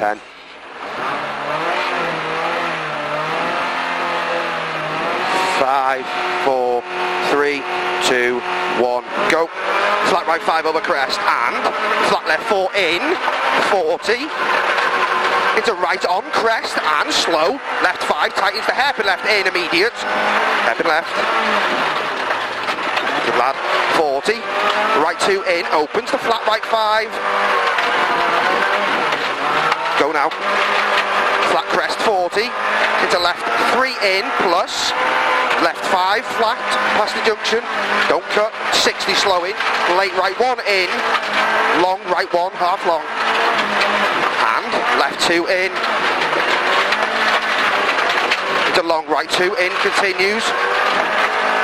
10. 5, 4, 3, 2, 1, go. Flat right 5 over crest and flat left 4 in, 40. Into right on crest and slow. Left 5 tightens the hairpin left in immediate. Hairpin left. Good lad. 40. Right 2 in, opens to flat right 5. Go now. Flat crest 40. Into left 3 in plus. Left 5 flat past the junction. Don't cut. 60 slowing. Late right 1 in. Long right 1, half long. And left 2 in. Into long right 2 in. Continues.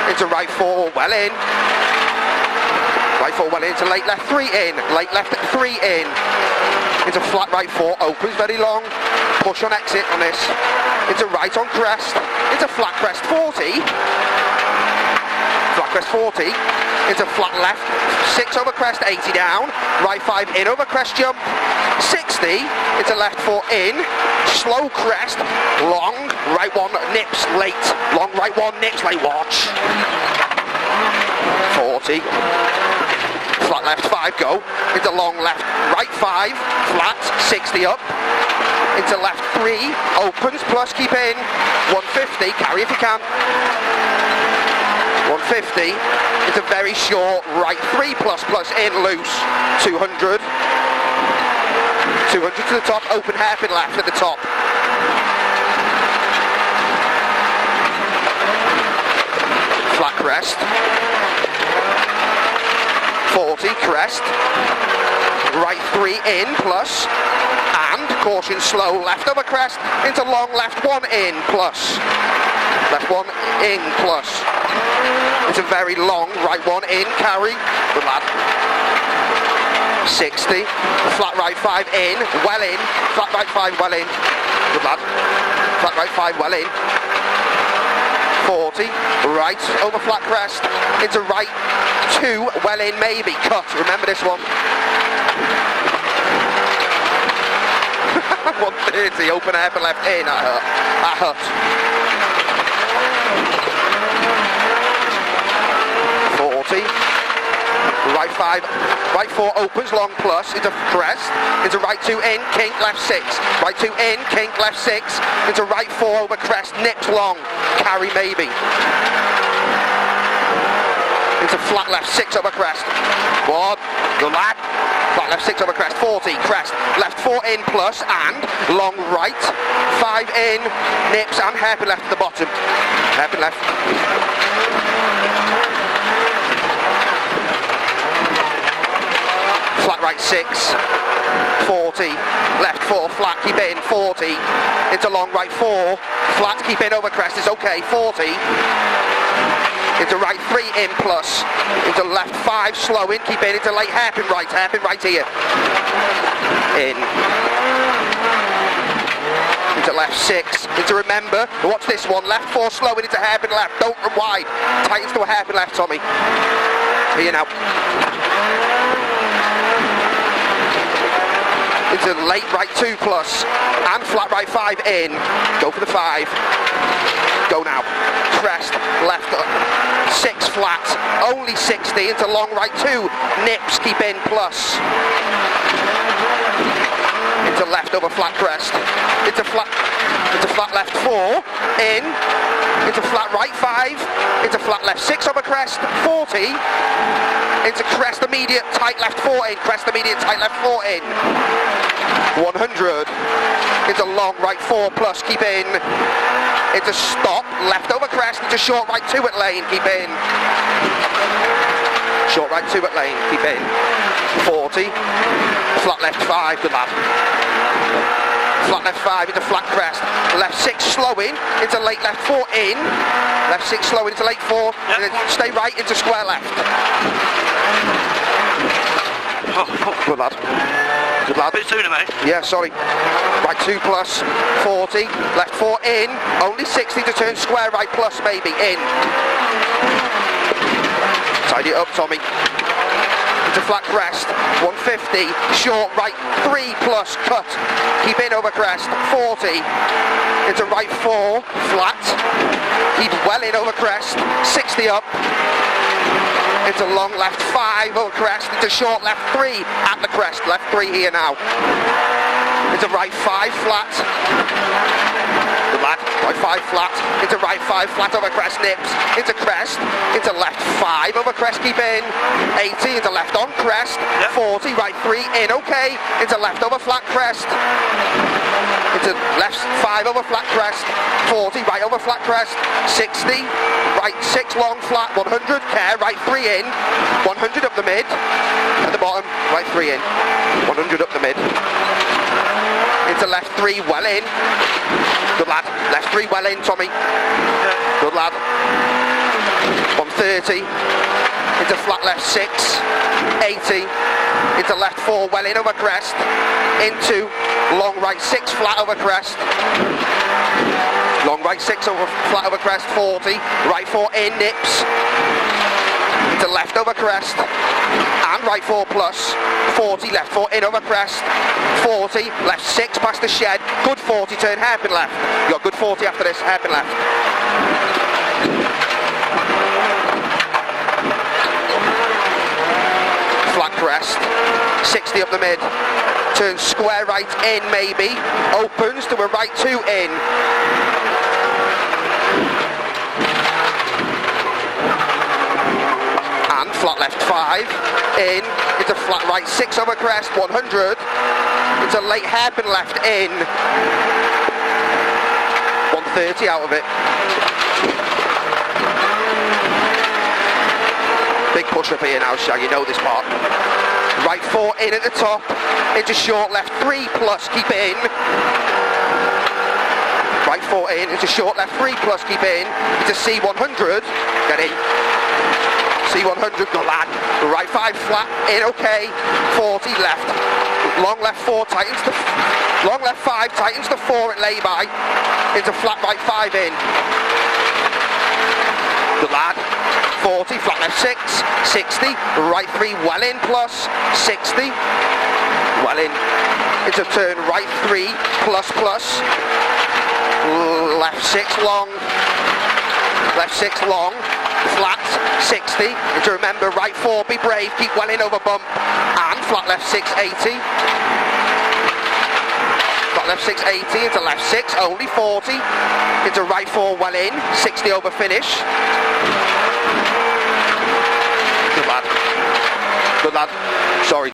Into right 4 well in. Right 4 well in. Into late left 3 in. Late left 3 in. Into flat right 4. Opens very long. Push on exit on this. Into right on crest. Into flat crest 40. Flat crest 40. Into flat left 6 over crest 80 down. Right 5 in over crest jump 60. Into left 4 in. Slow crest. Long right 1 nips late. Long right 1 nips late. Watch. 40. Flat left 5 go. Into long left right 5. Flat 60 up. Into left 3, opens, plus keep in, 150, carry if you can, 150, into very short, right 3 plus in, loose, 200, 200 to the top, open hairpin left at the top, flat crest, 40, crest, right 3 in, plus, and caution slow left over crest into long left 1 in plus left 1 in plus into very long right 1 in carry, good lad, 60 flat right 5 in well in, flat right 5 well in, good lad, flat right 5 well in, 40 right over flat crest into right 2 well in maybe, cut, remember this one. 130, open hairpin left in at hut. 40. Right 5, right 4 opens long plus into crest, into right 2 in, kink left 6. Right 2 in, kink left 6, into right 4 over crest, nips long, carry maybe. Into flat left 6 over crest. 1, good lad. Flat left 6 over crest, 40, crest, left 4 in plus and long right, 5 in, nips and hairpin left at the bottom. Hairpin left. Flat right 6, 40, left 4, flat, keep it in, 40, into long right 4, flat, keep in over crest, it's okay, 40. Into right 3 in plus, into left 5 slow in, keep in, into late hairpin right here, in, into left 6, into remember, watch this one, left 4 slow in, into hairpin left, don't run wide, tightens to a hairpin left, Tommy, here now, into late right 2 plus, and flat right 5 in, go for the 5, go now, crest, left 6 flat, only 60, into long right 2, nips, keep in plus, into left over flat crest, into flat left 4, in, into flat right 5, into flat left 6 over crest, 40, into crest immediate, tight left 4 in, crest immediate, tight left 4 in, 100, into long right 4 plus, keep in, into stop, left over crest, into short right 2 at lane, keep in, short right 2 at lane, keep in, 40, flat left 5, good lad, flat left 5 into flat crest, left 6 slow in, into late left 4 in, left 6 slow in into late 4, yep. And then stay right into square left. Good lad. Good lad. Bit sooner, mate. Yeah, sorry. Right 2 plus, 40, left 4 in, only 60 to turn square right plus maybe, in. Tidy it up, Tommy. into flat crest, 150, short right 3 plus, cut, keep in over crest, 40, into right 4, flat, keep well in over crest, 60 up, into long left 5 over crest, into short left 3 at the crest, left 3 here now, into right 5 flat, good lad, right 5 flat, into right 5 flat over crest, nips, into crest, into left 5 over crest, keep in, 80, into left on crest, 40, right 3 in, okay, into left over flat crest, into left 5 over flat crest, 40, right over flat crest, 60, right 6 long flat, 100, care, right 3 in, 100 up the mid, at the bottom, right 3 in, 100 up the mid, into left 3 well in, good lad, left 3 well in, Tommy, good lad, 130, into flat left 6, 80, into left 4 well in over crest, into long right 6 flat over crest, long right 6 over flat over crest, 40, right 4 in nips, into left over crest, and right 4 plus, 40, left 4 in over crest, 40, left 6 past the shed, good 40, turn hairpin left, you got good 40 after this, hairpin left. Flat crest, 60 up the mid, turns square right in maybe, opens to a right 2 in, and flat left 5 in, into flat right 6 over crest, 100, into late hairpin left in, 130 out of it. Big push up here now, Shag, you know this part. Right 4 in at the top, into short left 3 plus, keep in. Right 4 in, into short left 3 plus, keep in. Into C100, get in. C100, good lad. Right 5 flat, in okay. 40 left. Long left 4 tightens to, long left 5 tightens to 4 at lay-by. Into flat right 5 in. Good lad. 40, flat left 6, 60, right 3 well in plus, 60, well in, into turn right 3 plus plus, left 6 long, flat 60, and to remember right 4, be brave, keep well in over bump, and flat left 6, 80, flat left 6, 80, into left 6, only 40, into right 4 well in, 60 over finish. Good lad. Sorry.